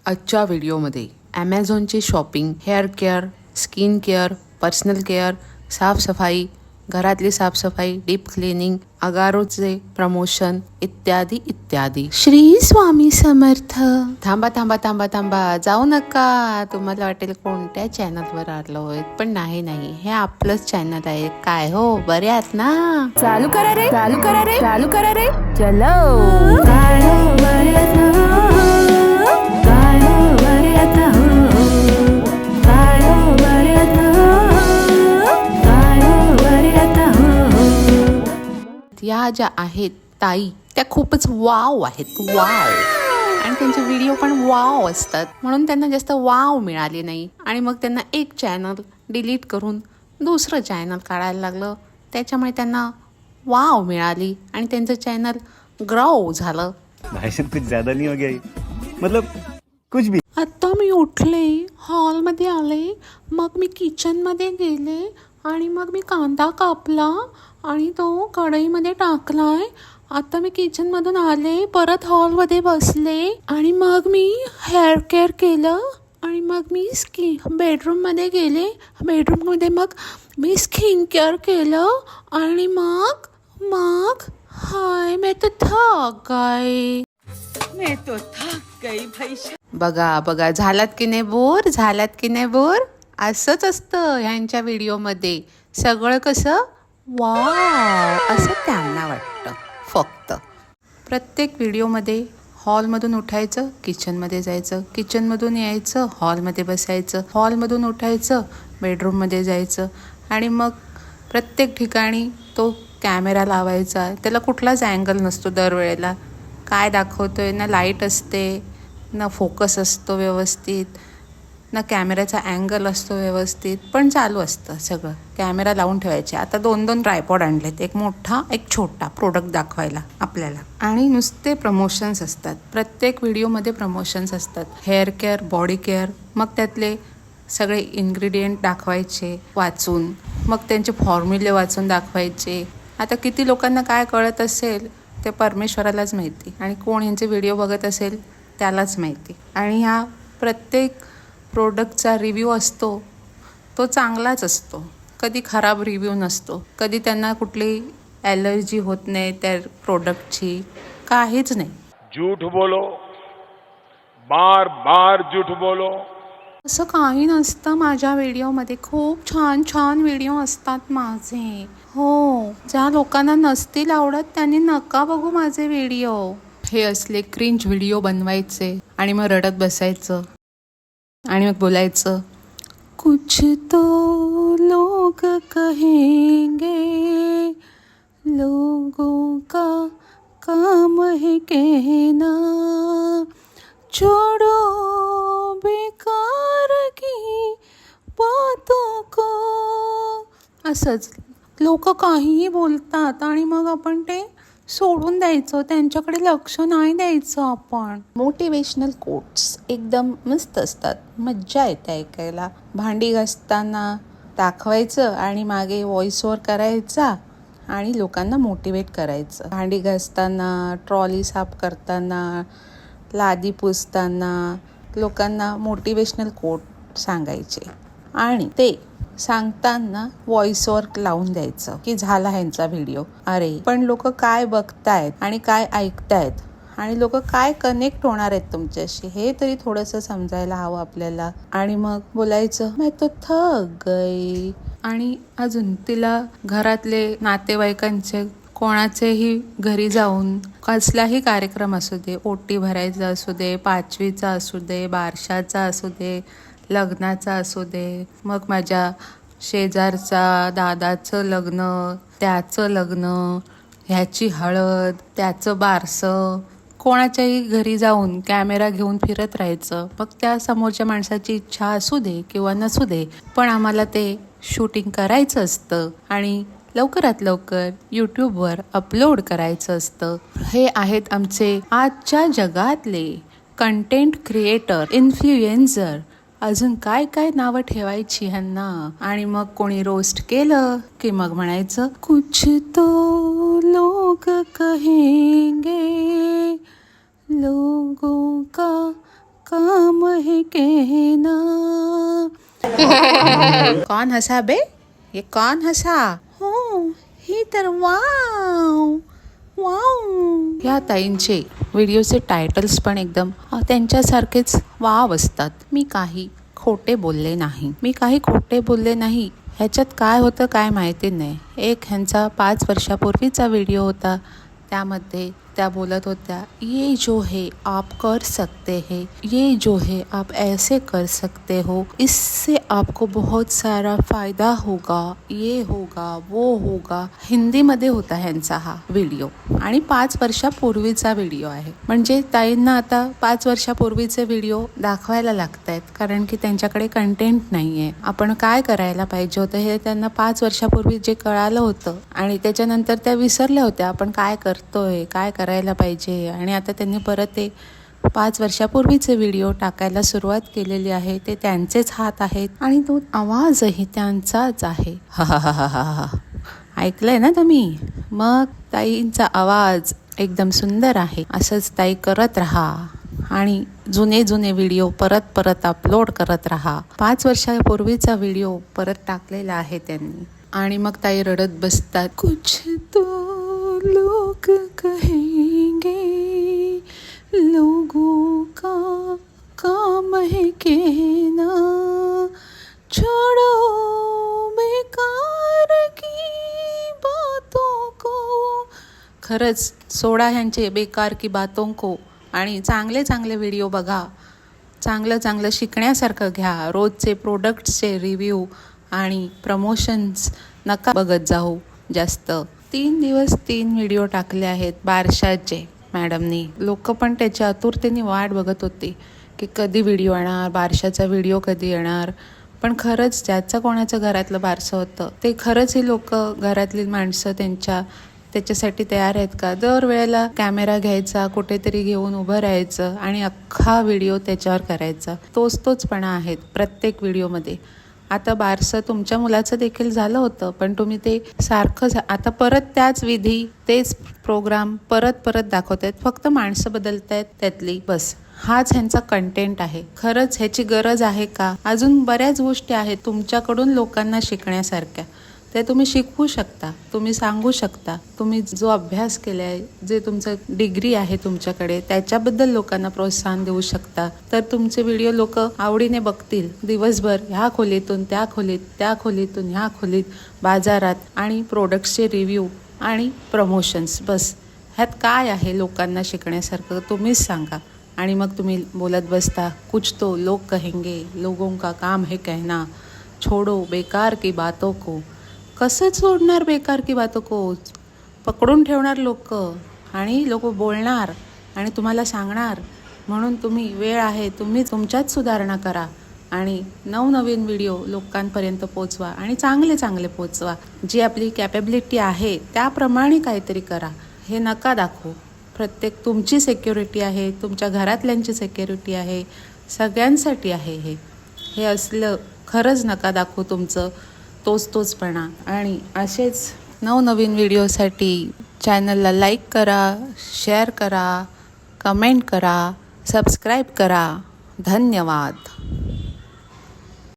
आजच्या व्हिडिओमध्ये ॲमेझॉनची shopping, hair care, skin care, personal care, साफसफाई, घरातली साफसफाई, डीप क्लिनिंग, अगारोचे प्रमोशन इत्यादी इत्यादी. श्री स्वामी समर्थ. थांबा थांबा थांबा थांबा, जाऊ नका. तुम्हाला वाटेल कोणत्या चॅनलवर आलोय, पण नाही, हे आपलंच चॅनल आहे. काय हो, बरे आहात ना? चालू करा रे, चालू करा रे, चालू करा रे, चलो. काय हो, बरे आहात ना? काय हो, बरे आहात ना? काय हो, बरे आहात ना? काय हो, बरे आहात ना? या ज्या आहेत ताई, त्या खूपच वाव आहेत, वाव. आणि त्यांचे व्हिडिओ पण वाव असतात, म्हणून त्यांना जास्त वाव मिळाली नाही. आणि मग त्यांना एक चॅनल डिलीट करून दुसरं चॅनल काढायला लागलं. त्याच्यामुळे त्यांना वाव मिळाली आणि त्यांचं चॅनल ग्रो झालं. भाई साहब कुछ ज्यादा नहीं हो गया ये? मतलब कुछ भी. आत्ता मी उठले, हॉलमध्ये आले, मग मी किचनमध्ये गेले आणि मग मी कांदा कापला आणि तो कढईमध्ये टाकलाय. आता मी किचनमधून आले, परत हॉलमध्ये बसले आणि मग मी हेअर केअर केलं आणि मग मी बेडरूममध्ये गेले. बेडरूममध्ये मग मी स्किन केअर केलं आणि मग हाय, मैं तो थक गई. बघा झालात की नाही बोर? असंच असतं ह्यांच्या व्हिडिओमध्ये. सगळं कसं वाव असं त्यांना वाटतं. फक्त प्रत्येक व्हिडिओमध्ये हॉलमधून उठायचं, किचनमध्ये जायचं, किचनमधून यायचं, हॉलमध्ये बसायचं, हॉलमधून उठायचं, बेडरूममध्ये जायचं आणि मग प्रत्येक ठिकाणी तो कॅमेरा लावायचा. त्याला कुठलाच अँगल नसतो दरवेळेला. काय दाखवतोय, ना लाईट असते, ना फोकस असतो व्यवस्थित, ना कॅमेऱ्याचा अँगल असतो व्यवस्थित, पण चालू असतं सगळं. कॅमेरा लावून ठेवायचे. आता 2 ट्रायपॉड आणलेत, एक मोठा एक छोटा, प्रोडक्ट दाखवायला आपल्याला. आणि नुसते प्रमोशन्स असतात, प्रत्येक व्हिडिओमध्ये प्रमोशन्स असतात. हेअर केअर, बॉडी केअर, मग त्यातले सगळे इन्ग्रेडियंट दाखवायचे वाचून, मग त्यांचे फॉर्म्युले वाचून दाखवायचे. आता किती लोकांना काय कळत असेल ते परमेश्वरालाच माहिती, आणि कोण यांचे व्हिडिओ बघत असेल त्यालाच माहिती. आणि ह्या प्रत्येक प्रोडक्टचा रिव्ह्यू असतो तो चांगलाच असतो, कधी खराब रिव्ह्यू नसतो. कधी त्यांना कुठली ॲलर्जी होत नाही त्या प्रोडक्टची, काहीच नाही. झूठ बोलो, बार बार झूठ बोलो. असं काही नसतं माझ्या व्हिडिओमध्ये. खूप छान छान व्हिडिओ असतात माझे. हो, ज्या लोकांना नसतील आवडत त्यांनी नका बघू माझे व्हिडिओ. हे असले क्रिंज व्हिडिओ बनवायचे आणि मग रडत बसायचं आणि मग बोलायचं, कुछ तो लोग कहेंगे, लोगों का काम है कहना, छोड़ो बेकार की बातों को. असंच लोक काहीही बोलतात आणि मग आपण ते सोडून द्यायचं, त्यांच्याकडे लक्ष नाही द्यायचं आपण. मोटिवेशनल कोट्स एकदम मस्त असतात, मज्जा येते ऐकायला. भांडी घासताना दाखवायचं आणि मागे व्हॉइस ओव्हर करायचा आणि लोकांना मोटिवेट करायचं. भांडी घासताना, ट्रॉली साफ करताना, लादी पुसताना लोकांना मोटिवेशनल कोट सांगायचे आणि ते सांगताना व्हॉइस ओव्हर लावून द्यायचं की झाला ह्यांचा व्हिडिओ. अरे पण लोक काय बघतायत आणि काय ऐकतायत आणि लोक काय कनेक्ट होणार आहेत तुमच्याशी, हे तरी थोडंसं समजायला हवं आपल्याला. आणि मग बोलायचं, मैं तो थक गई. आणि अजून तिला घरातले नातेवाईकांचे कोणाचेही घरी जाऊन कसलाही कार्यक्रम असू दे, ओटी भरायचा असू दे, 5वीचा असू दे, बारशाचा असू दे, लग्नाचा असू दे, मग माझ्या शेजारचा दादाचं लग्न, त्याचं लग्न, ह्याची हळद, त्याचं बारसं, कोणाच्याही घरी जाऊन कॅमेरा घेऊन फिरत राहायचं. मग त्या समोरच्या माणसाची इच्छा असू दे किंवा नसू दे, पण आम्हाला ते शूटिंग करायचं असतं आणि लवकरात लवकर यूट्यूबवर अपलोड करायचं असतं. हे आहेत आमचे आजच्या जगातले कंटेंट क्रिएटर, इन्फ्लुएन्सर. अजून काय काय नावं ठेवायची ह्यांना. आणि मग कोणी रोस्ट केलं की मग म्हणायचं, कुछ तो लोग कहेंगे, लोगों का काम है कहना. कौन हसा बे? ये कौन हसा? हो, ही तर वाव वाव. या ताईंचे व्हिडिओचे टायटल्स पण एकदम त्यांच्यासारखेच वाव असतात. मी काही खोटे बोलले नाही. ह्याच्यात काय होतं काय माहिती नाही. एक ह्यांचा 5 वर्षापूर्वीचा व्हिडिओ होता, त्यामध्ये त्या बोलत होत्या, ये जो है आप कर सकते हैं, ये जो है आप ऐसे कर सकते हो, इससे आपको बहुत सारा फायदा होगा, ये होगा वो होगा. हिंदीमध्ये होता ह्यांचा हा व्हिडिओ आणि 5 वर्षापूर्वीचा व्हिडिओ आहे. म्हणजे ताईंना आता 5 वर्षापूर्वीचे व्हिडिओ दाखवायला लागत आहेत, कारण की त्यांच्याकडे कंटेंट नाही आहे. आपण काय करायला पाहिजे होतं हे त्यांना 5 वर्षापूर्वी जे कळालं होतं आणि त्याच्यानंतर त्या विसरल्या होत्या आपण काय करतोय, काय करायला पाहिजे. आणि आता त्यांनी परत ते 5 वर्षापूर्वीचे व्हिडिओ टाकायला सुरुवात केलेली आहे. ते त्यांचेच हात आहेत आणि तो आवाजही त्यांचाच आहे. हा ऐकलंय ना तुम्ही? मग ताईंचा आवाज एकदम सुंदर आहे. असंच ताई करत राहा आणि जुने व्हिडिओ परत अपलोड करत राहा. 5 वर्षापूर्वीचा व्हिडिओ परत टाकलेला आहे त्यांनी आणि मग ताई रडत बसतात. कुछ तो लोग कहेंगे, लोगों का काम है कहना, छोड़ो बेकार की बातों को. खरंच सोडा ह्यांचे बेकार की बातों को आणि चांगले व्हिडिओ बघा. चांगलं शिकण्यासारखं घ्या. रोजचे प्रोडक्ट्सचे रिव्ह्यू आणि प्रमोशन्स नका बघत जाऊ जास्त. 3 दिवस 3 व्हिडिओ टाकले आहेत बारशाचे मॅडमनी. लोक पण त्याच्या आतुरतेने वाट बघत होते की कधी व्हिडिओ येणार, बारशाचा व्हिडिओ कधी येणार. पण खरंच ज्याचं कोणाचं घरातलं बारसं होतं ते खरंच ही लोक घरातली माणसं त्याच्यासाठी तयार आहेत का? दर वेळेला कॅमेरा घ्यायचा, कुठेतरी घेऊन उभं राहायचं आणि अख्खा व्हिडिओ त्याच्यावर करायचा. तोचपणा आहेत प्रत्येक व्हिडिओमध्ये. आता बारसं तुमच्या मुलाचं देखील झालं होतं, पण तुम्ही ते सारखं आता परत त्याच विधी, तेच प्रोग्राम परत दाखवत आहेत. फक्त माणसं बदलत आहेत त्यातली, बस. हाच ह्यांचा कंटेंट आहे. खरंच ह्याची गरज आहे का? अजून बऱ्याच गोष्टी आहेत तुमच्याकडून लोकांना शिकण्यासारख्या. ते तुम्ही शिकवू शकता, तुम्ही सांगू शकता. तुम्ही जो अभ्यास केलाय, जे तुमचं डिग्री आहे तुमच्याकडे, त्याच्याबद्दल लोकांना प्रोत्साहन देऊ शकता. तर तुमचे व्हिडिओ लोक आवडीने बघतील दिवसभर. ह्या खोलीतून त्या खोलीत, त्या खोलीतून ह्या खोलीत, बाजारात आणि प्रोडक्ट्सचे रिव्ह्यू आणि प्रमोशन्स. बस ह्यात काय आहे लोकांना शिकण्यासारखं तुम्हीच सांगा. आणि मग तुम्ही बोलत बसता, कुछ तो लोग कहेंगे, लोगों का काम है कहना, छोड़ो बेकार की बातों को. कसं सोडणार बेकार की बातों को? पकडून ठेवणार लोक आणि लोक बोलणार आणि तुम्हाला सांगणार. म्हणून तुम्ही वेळ आहे, तुम्ही तुमच्यात सुधारणा करा आणि नवनवीन व्हिडिओ लोकांपर्यंत पोचवा आणि चांगले पोचवा. जी आपली कॅपेबिलिटी आहे त्याप्रमाणे काहीतरी करा. हे नका दाखवू. प्रत्येक तुमची सिक्युरिटी आहे, तुमच्या घरातल्यांची सिक्युरिटी आहे, सगळ्यांसाठी आहे. हे असलं खरंच नका दाखवू तुमचं तोचपणा. आणि असेच नवनवीन व्हिडिओसाठी चॅनलला लाईक करा, शेअर करा, कमेंट करा, सबस्क्राईब करा. धन्यवाद.